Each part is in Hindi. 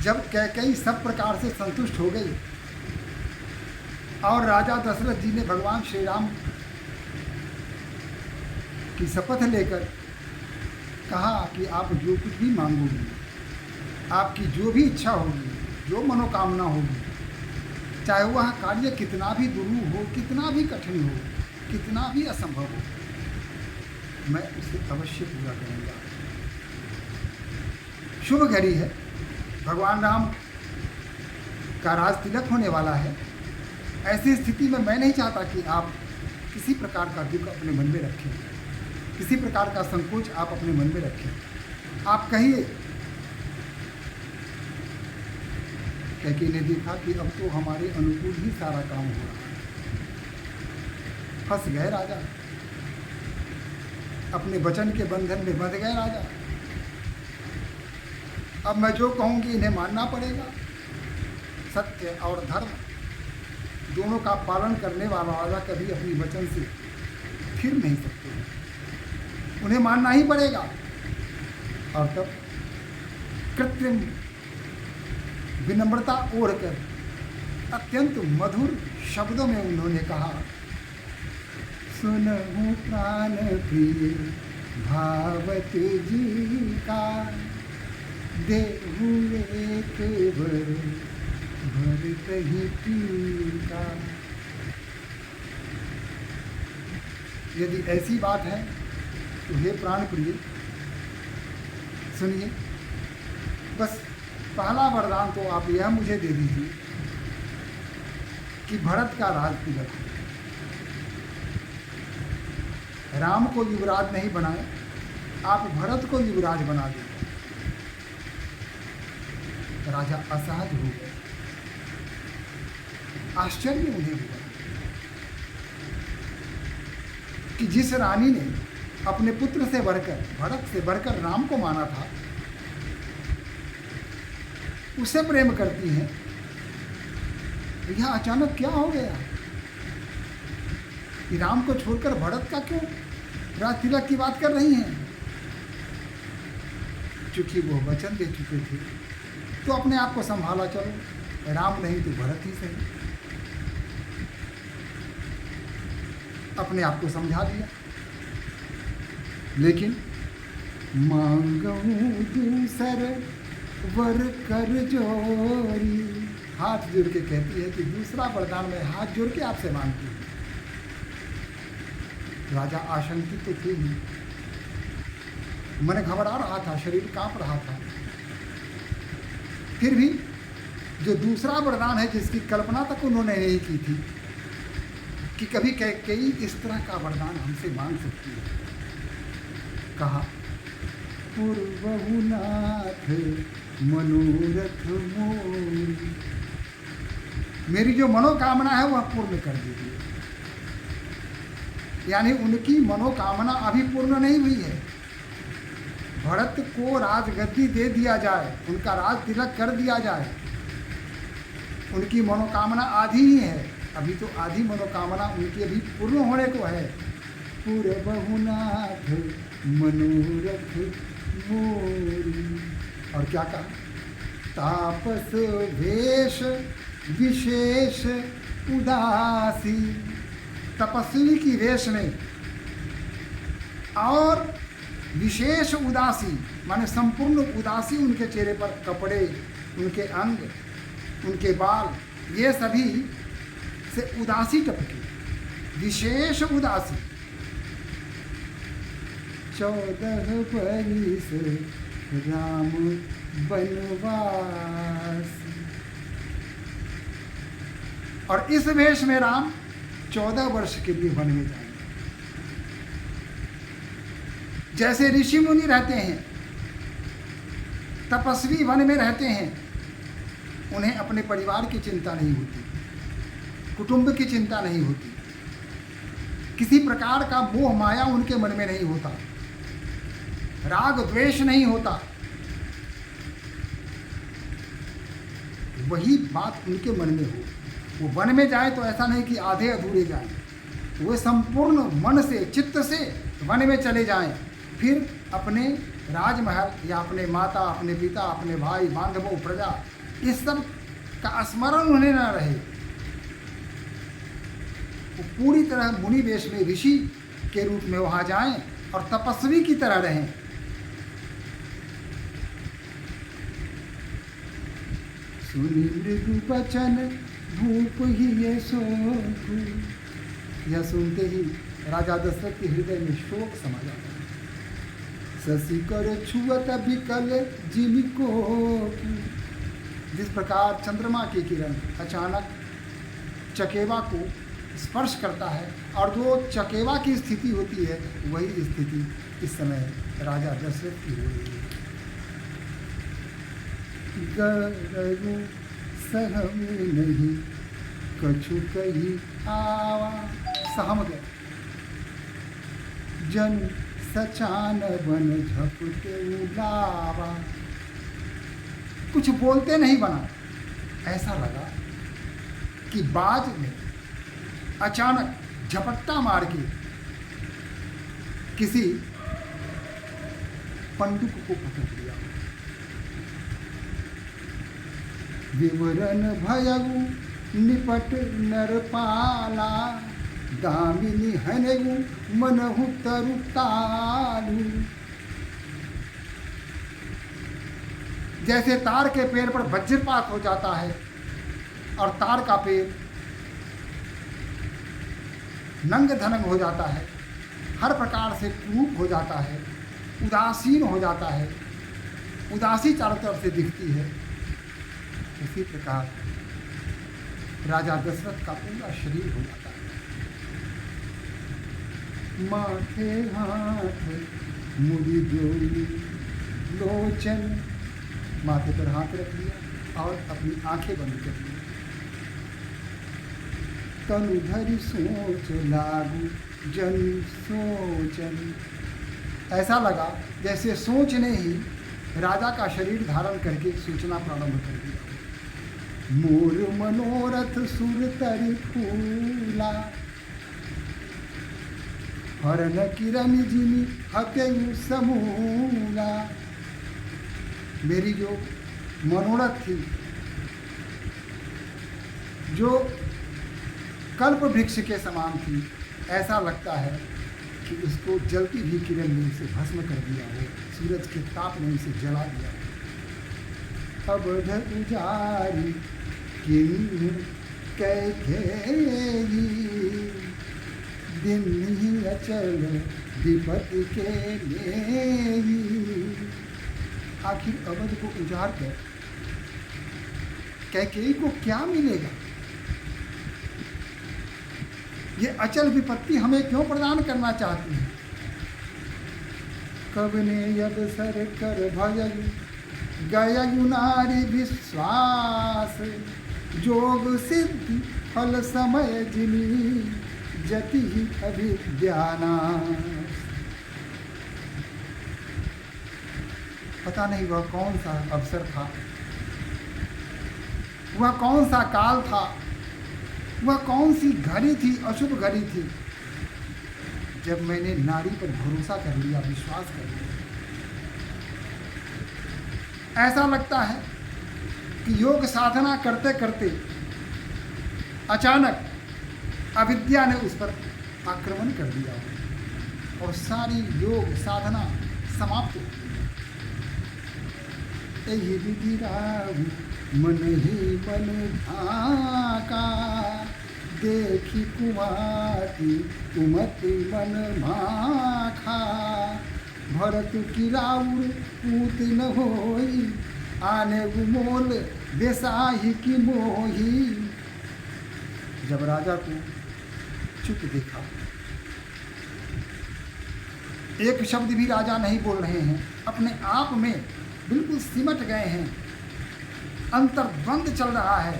जब कैकेयी सब प्रकार से संतुष्ट हो गई और राजा दशरथ जी ने भगवान श्री राम की शपथ लेकर कहा कि आप जो कुछ भी मांगोगी, आपकी जो भी इच्छा होगी, जो मनोकामना होगी, चाहे वह कार्य कितना भी दुरूह हो, कितना भी कठिन हो, कितना भी असंभव हो, मैं उसे अवश्य पूरा करूँगा। शुभ घड़ी है, भगवान राम का राज तिलक होने वाला है। ऐसी स्थिति में मैं नहीं चाहता कि आप किसी प्रकार का दुख अपने मन में रखें, किसी प्रकार का संकोच आप अपने मन में रखें। आप कहिए, कैकेयी ने देखा कि अब तो हमारे अनुकूल ही सारा काम हो रहा है। फंस गए राजा, अपने वचन के बंधन में बंध गए राजा। अब मैं जो कहूँगी इन्हें मानना पड़ेगा। सत्य और धर्म दोनों का पालन करने वाला राजा कभी अपनी वचन से फिर नहीं सकते, उन्हें मानना ही पड़ेगा। और तब कृत्रिम विनम्रता ओढ़कर अत्यंत मधुर शब्दों में उन्होंने कहा, सुनहु प्राण प्रिय भावत जी का, देहु एक वर भरत ही टीका। यदि ऐसी बात है तो हे प्राण प्रिय सुनिए, बस पहला वरदान तो आप यह मुझे दे दीजिए कि भरत का राज तिलक हो। राम को युवराज नहीं बनाए, आप भरत को युवराज बना दें। राजा असहज हो गए, आश्चर्य उन्हें हुआ कि जिस रानी ने अपने पुत्र से बढ़कर, भरत से बढ़कर राम को माना था, उसे प्रेम करती हैं, यह अचानक क्या हो गया कि राम को छोड़कर भरत का क्यों राज तिलक की बात कर रही हैं। चूंकि वो वचन दे चुके थे तो अपने आप को संभाला, चलो राम नहीं तो भरत ही सही। अपने आप को समझा दिया। लेकिन मांगूं दूसर वर कर जोरी, हाथ जोड़ के कहती है कि दूसरा वरदान मैं हाथ जोड़ के आपसे मांगती हूँ। राजा आशंकित तो थे ही, मन घबरा रहा था, शरीर कांप रहा था। फिर भी जो दूसरा वरदान है जिसकी कल्पना तक उन्होंने नहीं की थी कि कभी कैकेयी इस तरह का वरदान हमसे मांग सकती है, कहा, पूर्वहुनाथ मनोरथ मोरी, मेरी जो मनोकामना है वह पूर्ण कर दीजिए। यानी उनकी मनोकामना अभी पूर्ण नहीं हुई है। भरत को राजगद्दी दे दिया जाए, उनका राज तिलक कर दिया जाए, उनकी मनोकामना आधी ही है। अभी तो आधी मनोकामना उनकी अभी पूर्ण होने को है। पूर्वहुनाथ मनोरथ मोरी, और क्या कहा, तापस वेश विशेष उदासी, तपस्वी की वेश में और विशेष उदासी, माने संपूर्ण उदासी उनके चेहरे पर, कपड़े, उनके अंग, उनके बाल, ये सभी से उदासी टपकी, विशेष उदासी। 14 बरिस राम बनवास, और इस वेश में राम 14 वर्ष के लिए वन में जाएंगे। जैसे ऋषि मुनि रहते हैं, तपस्वी वन में रहते हैं, उन्हें अपने परिवार की चिंता नहीं होती, कुटुंब की चिंता नहीं होती, किसी प्रकार का मोह माया उनके मन में नहीं होता, राग द्वेष नहीं होता। वही बात उनके मन में हो। वो वन में जाए तो ऐसा नहीं कि आधे अधूरे जाएं, वो संपूर्ण मन से, चित्त से वन में चले जाएं, फिर अपने राजमहल या अपने माता, अपने पिता, अपने भाई, बांधवों, प्रजा, इस सब का स्मरण उन्हें न रहे। वो पूरी तरह मुनि वेश में ऋषि के रूप में वहाँ जाएं और तपस्वी की तरह रहें। सुनि मृदु बचन भूप ही ये शोक। यह सुनते ही राजा दशरथ के हृदय में शोक समा जाता है। शशि कर छुअत विकल जिनको, जिस प्रकार चंद्रमा की किरण अचानक चकेवा को स्पर्श करता है और जो चकेवा की स्थिति होती है, वही स्थिति इस समय राजा दशरथ की हो रही है। गरजू सहम नहीं कछु कही आवा, सहम गए। जन सचान बन झपटे उलावा, कुछ बोलते नहीं बना। ऐसा लगा कि बाज ने अचानक झपट्टा मार के किसी पंडुक को पकड़ लिया। विवरण भयगु निपट नरपाला, दामिनी हनगु मनहु तरु तालु। जैसे तार के पेड़ पर वज्रपात हो जाता है और तार का पेड़ नंग धनंग हो जाता है, हर प्रकार से कुरूप हो जाता है, उदासीन हो जाता है, उदासी चारों तरफ से दिखती है, उसी प्रकार राजा दशरथ का पूरा शरीर हो जाता है। माथे हाथ मुड़ी जोड़ी लोचन, माथे पर हाथ रख लिया और अपनी आंखें बंद कर ली। तनु धरि सोच लागू जन सोचन, ऐसा लगा जैसे सोचने ही राजा का शरीर धारण करके सोचना प्रारंभ कर दिया। मोर मनोरथ सुर तरि फूला, हरण किरण जिनी हत्यु समूला। मेरी जो मनोरथ थी, जो कल्प वृक्ष के समान थी, ऐसा लगता है कि उसको जलती हुई किरण ने उसे भस्म कर दिया हो, सूरज के ताप ने उसे जला दिया हो। अबध उजारी किन्नु कैकेयी, दिन ही अचल विपत्ति के लेई। आखिर अवध को उजाड़ कर कैकेयी को क्या मिलेगा? ये अचल विपत्ति हमें क्यों प्रदान करना चाहती है? कब ने यद सर कर भययु गययु नारी विश्वास, जोग सिद्धि फल समय जिनी जति ही अभिज्ञानास। पता नहीं वह कौन सा अवसर था, वह कौन सा काल था, वह कौन सी घड़ी थी, अशुभ घड़ी थी, जब मैंने नारी पर भरोसा कर लिया, विश्वास कर लिया। ऐसा लगता है कि योग साधना करते करते अचानक अविद्या ने उस पर आक्रमण कर दिया और सारी योग साधना समाप्त हो गई। यही विधि राहु मन ही मन ढाका, देखी कुमाती कुमति मन माखा। भरत की राउर पूत न होई, आने गुमोल बेसाही की मोही। जब राजा को चुप देखा, एक शब्द भी राजा नहीं बोल रहे हैं, अपने आप में बिल्कुल सिमट गए हैं, अंतर्द्वंद चल रहा है,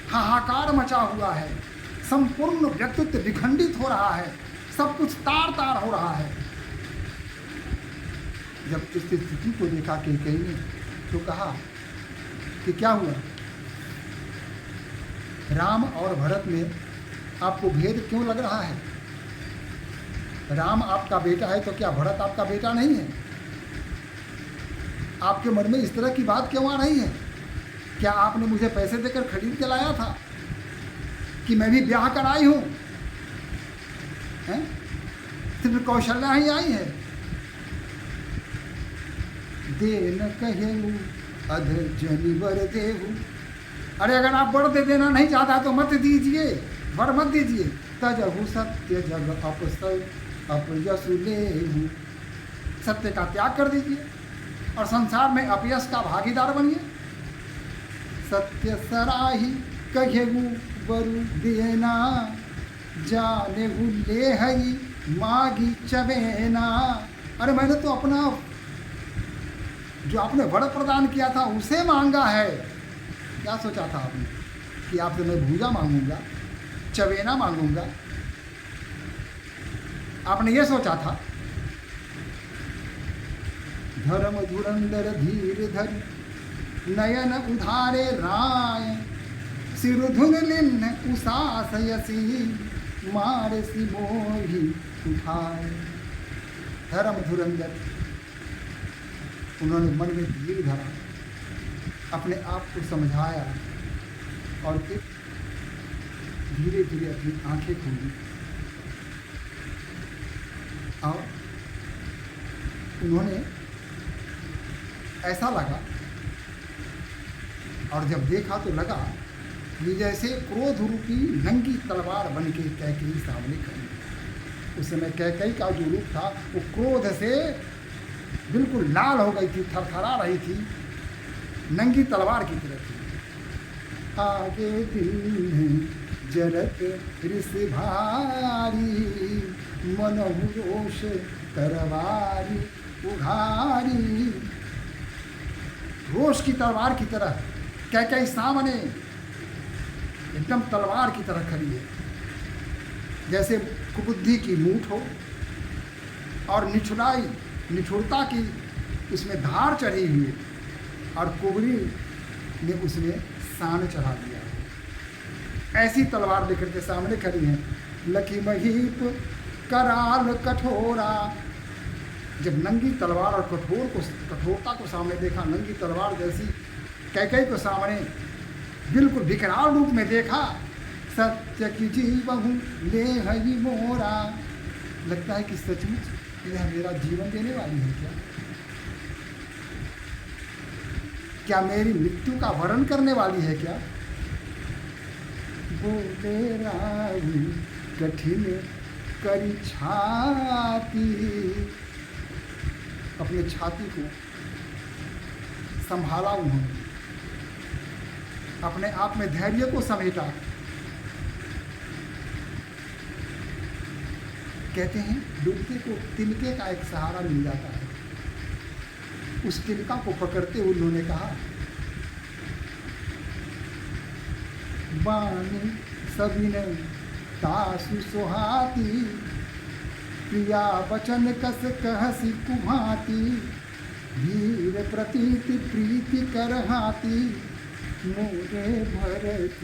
हाहाकार मचा हुआ है, संपूर्ण व्यक्तित्व विखंडित हो रहा है, सब कुछ तार तार हो रहा है। जब इस स्थिति को देखा कैकेयी ने तो कहा कि क्या हुआ, राम और भरत में आपको भेद क्यों लग रहा है? राम आपका बेटा है तो क्या भरत आपका बेटा नहीं है? आपके मन में इस तरह की बात क्यों आ रही है? क्या आपने मुझे पैसे देकर खरीद के लाया था कि मैं भी ब्याह कर आई हूँ? सिर्फ कौशल्या ही आई है। देन कहेऊ अध जनिवर देहू। अरे अगर आप वर दे देना नहीं चाहता तो मत दीजिए, वर मत दीजिए। तजहु सत्य जग अपसल अपयसु लेहू। सत्य का त्याग कर दीजिए और संसार में अपयश का भागीदार बनिए। सत्य सराही कहेऊ बरु देना, जानेहु लेहई मागी चबेना। अरे मैंने तो अपना जो आपने वर प्रदान किया था उसे मांगा है। क्या सोचा था आपने कि आपसे मैं भूजा मांगूंगा, चवेना मांगूंगा? आपने ये सोचा था। धर्म धुरंधर धीर धरि नयन उधारे राय, सिरुधुन लिन्न उसासयसी मारसी मोहि उठाए। धर्म धुरंधर, उन्होंने मन में धीर धरा, अपने आप को समझाया और फिर धीरे धीरे अपनी आंखें खोली और उन्होंने ऐसा लगा, और जब देखा तो लगा कि जैसे क्रोध रूपी नंगी तलवार बन के कैकेयी सामने खड़ी। उस समय कैकेयी का जो रूप था वो क्रोध से बिल्कुल लाल हो गई थी, थरथरा रही थी, नंगी तलवार की तरह थी। आगे दिल जरत रिस भारी, मनहु रोष तरवारी उघारी। रोष की तलवार की तरह कैकेयी सामने एकदम तलवार की तरह खड़ी है, जैसे कुबुद्धि की मूठ हो और निठुरता की उसमें धार चढ़ी हुई है और कुबरी ने उसमें सान चढ़ा दिया। ऐसी तलवार लेकर के सामने खड़ी हैं। लकी महीप कराल कठोरा। जब नंगी तलवार और कठोरता को सामने देखा, नंगी तलवार जैसी कैकेयी को सामने बिल्कुल विकराल रूप में देखा। सत्य की जीवहु ले हई मोरा। लगता है कि सचमुच यह मेरा जीवन देने वाली है क्या? क्या मेरी मृत्यु का वरण करने वाली है क्या? बोले राहु कठिन करी छाती। अपने छाती को संभाला उन्होंने, अपने आप में धैर्य को समेटा। कहते हैं डूबते को तिनके का एक सहारा मिल जाता है। उस तिनका को पकड़ते हुए उन्होंने कहा, बानी सविनय तासु सोहाती, प्रिया वचन कस कहसी कुभाती, वीर प्रतीति प्रीति करहाती, मोरे भरत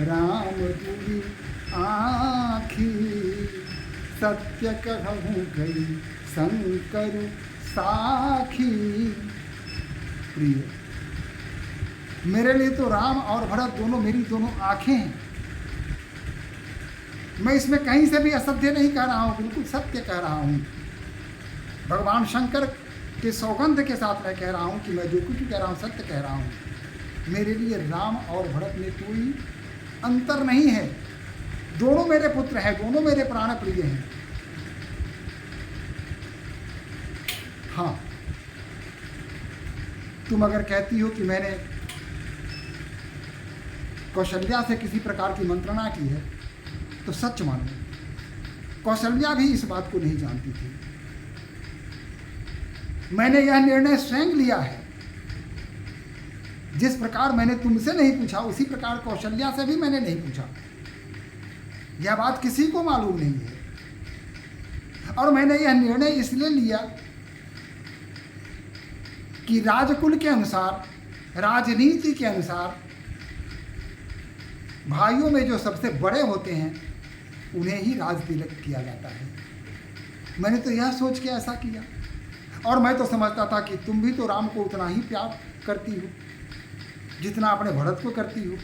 राम दुली आँखी, सत्य कहूँ गई शंकर साखी। प्रिय, मेरे लिए तो राम और भरत मेरी दोनों आँखें हैं। मैं इसमें कहीं से भी असत्य नहीं कह रहा हूँ, बिल्कुल सत्य कह रहा हूँ। भगवान शंकर के सौगंध के साथ मैं कह रहा हूँ कि मैं जो कुछ कह रहा हूँ सत्य कह रहा हूँ। मेरे लिए राम और भरत में कोई अंतर नहीं है। दोनों मेरे पुत्र हैं, दोनों मेरे प्राण प्रिय हैं। हाँ, तुम अगर कहती हो कि मैंने कौशल्या से किसी प्रकार की मंत्रणा की है तो सच मानो, कौशल्या भी इस बात को नहीं जानती थी। मैंने यह निर्णय स्वयं लिया है। जिस प्रकार मैंने तुमसे नहीं पूछा उसी प्रकार कौशल्या से भी मैंने नहीं पूछा। यह बात किसी को मालूम नहीं है। और मैंने यह निर्णय इसलिए लिया कि राजकुल के अनुसार, राजनीति के अनुसार भाइयों में जो सबसे बड़े होते हैं उन्हें ही राज तिलक किया जाता है। मैंने तो यह सोच के ऐसा किया। और मैं तो समझता था कि तुम भी तो राम को उतना ही प्यार करती हो जितना अपने भरत को करती हो।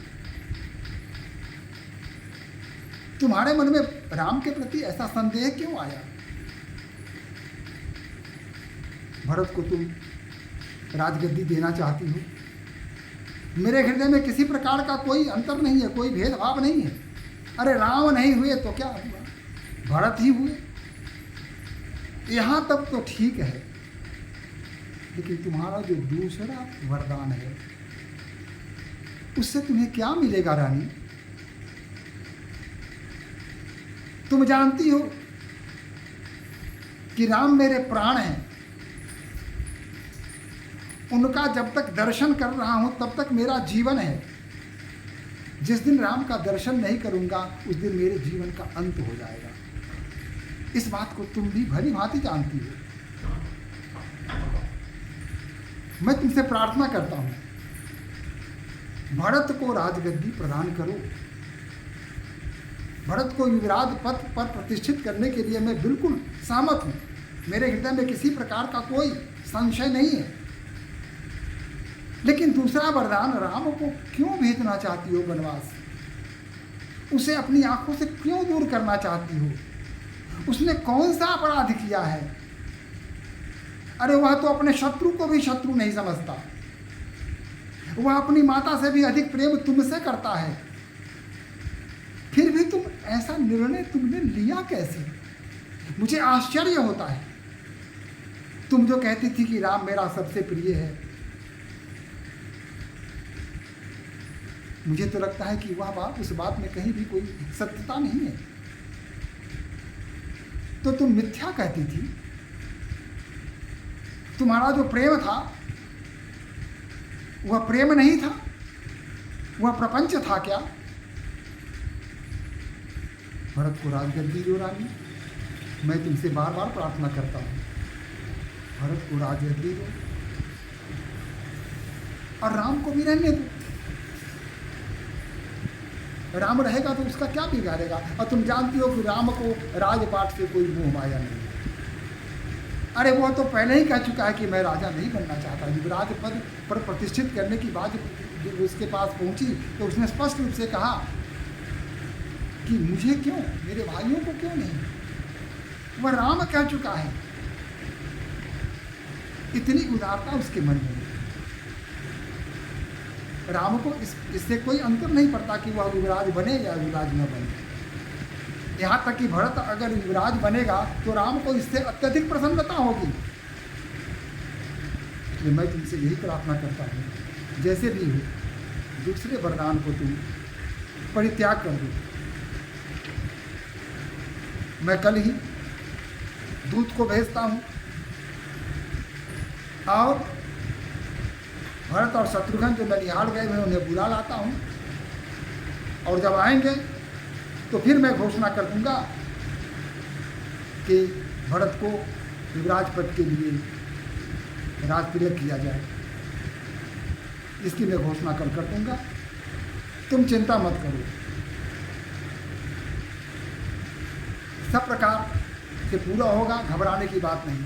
तुम्हारे मन में राम के प्रति ऐसा संदेह क्यों आया? भरत को तुम राजगद्दी देना चाहती हो। मेरे हृदय में किसी प्रकार का कोई अंतर नहीं है, कोई भेदभाव नहीं है। अरे राम नहीं हुए तो क्या हुआ, भरत ही हुए, यहां तक तो ठीक है। लेकिन तुम्हारा जो दूसरा वरदान है उससे तुम्हें क्या मिलेगा रानी? तुम जानती हो कि राम मेरे प्राण हैं। उनका जब तक दर्शन कर रहा हूं तब तक मेरा जीवन है। जिस दिन राम का दर्शन नहीं करूंगा उस दिन मेरे जीवन का अंत हो जाएगा। इस बात को तुम भी भली भांति जानती हो। मैं तुमसे प्रार्थना करता हूं, भरत को राजगद्दी प्रदान करो। भरत को युवराज पद पर प्रतिष्ठित करने के लिए मैं बिल्कुल सहमत हूं। मेरे हृदय में किसी प्रकार का कोई संशय नहीं है। लेकिन दूसरा वरदान, राम को क्यों भेजना चाहती हो वनवास? उसे अपनी आंखों से क्यों दूर करना चाहती हो? उसने कौन सा अपराध किया है? अरे वह तो अपने शत्रु को भी शत्रु नहीं समझता। वह अपनी माता से भी अधिक प्रेम तुमसे करता है। फिर भी तुम ऐसा निर्णय तुमने लिया कैसे? मुझे आश्चर्य होता है। तुम जो कहती थी कि राम मेरा सबसे प्रिय है, मुझे तो लगता है कि वह बात, उस बात में कहीं भी कोई सत्यता नहीं है। तो तुम मिथ्या कहती थी। तुम्हारा जो प्रेम था वह प्रेम नहीं था, वह प्रपंच था क्या? भरत को राजगद्दी दो रानी। मैं तुमसे बार बार प्रार्थना करता हूं, भरत को राजगद्दी दो और राम को भी रहने दो। राम रहेगा तो उसका क्या बिगाड़ेगा? और तुम जानती हो कि राम को राजपाट से कोई मोह माया नहीं। अरे वो तो पहले ही कह चुका है कि मैं राजा नहीं बनना चाहता। युवराज पद पर प्रतिष्ठित करने की बात जब उसके पास पहुंची तो उसने स्पष्ट रूप से कहा कि मुझे क्यों, मेरे भाइयों को क्यों नहीं। वह राम कह चुका है। इतनी उदारता उसके मन में। राम को इससे कोई अंतर नहीं पड़ता कि वह युवराज बने या युवराज न बने। यहाँ तक कि भरत अगर युवराज बनेगा तो राम को इससे अत्यधिक प्रसन्नता होगी। इसलिए मैं तुमसे यही प्रार्थना करता हूँ, जैसे भी हो दूसरे वरदान को तुम परित्याग कर दो। मैं कल ही दूत को भेजता हूँ और भरत और शत्रुघ्न जो ननिहाल गए मैं उन्हें बुला लाता हूँ। और जब आएंगे तो फिर मैं घोषणा कर दूंगा कि भरत को युवराज पद के लिए राजतिलक किया जाए। इसकी मैं घोषणा कल कर दूंगा। तुम चिंता मत करो, सब प्रकार से पूरा होगा, घबराने की बात नहीं।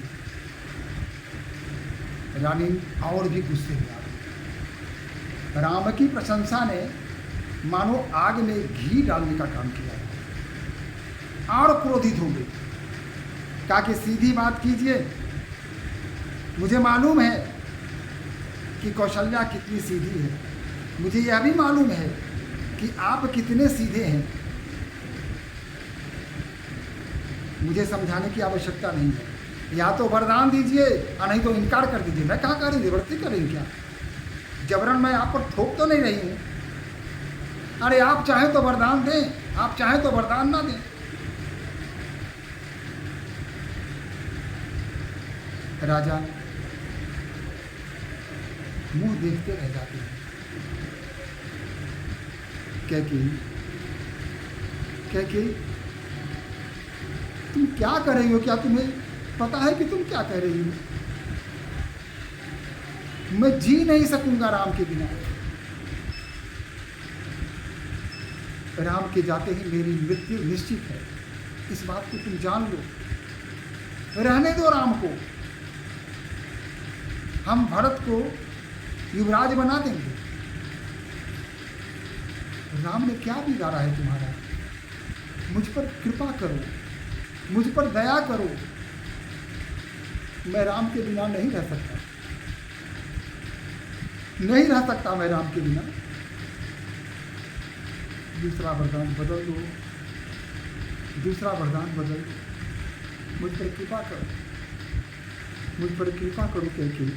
रानी और भी गुस्से में आ गई। राम की प्रशंसा ने मानो आग में घी डालने का काम किया और क्रोधित हो गई। कहा कि सीधी बात कीजिए, मुझे मालूम है कि कौशल्या कितनी सीधी है, मुझे यह भी मालूम है कि आप कितने सीधे हैं। मुझे समझाने की आवश्यकता नहीं है। या तो वरदान दीजिए और नहीं तो इनकार कर दीजिए। मैं कहाँ कह रही, जबरदस्ती कर रही हूँ क्या? जबरन मैं आप पर थोप तो नहीं रही हूँ। अरे आप चाहें तो वरदान दें, आप चाहें तो वरदान ना दें। राजा मुंह देखते रह जाते हैं। कैकेयी तुम क्या कर रही हो? क्या तुम्हें पता है कि तुम क्या कह रही हो? मैं जी नहीं सकूंगा राम के बिना। राम के जाते ही मेरी मृत्यु निश्चित है, इस बात को तुम जान लो। रहने दो राम को। हम भरत को युवराज बना देंगे। राम ने क्या बिगाड़ा है तुम्हारा? मुझ पर कृपा करो, मुझ पर दया करो। मैं राम के बिना नहीं रह सकता, नहीं रह सकता मैं राम के बिना। दूसरा वरदान बदल दो, दूसरा वरदान बदल दो, मुझ पर कृपा करो, मुझ पर कृपा करो। कैकेयी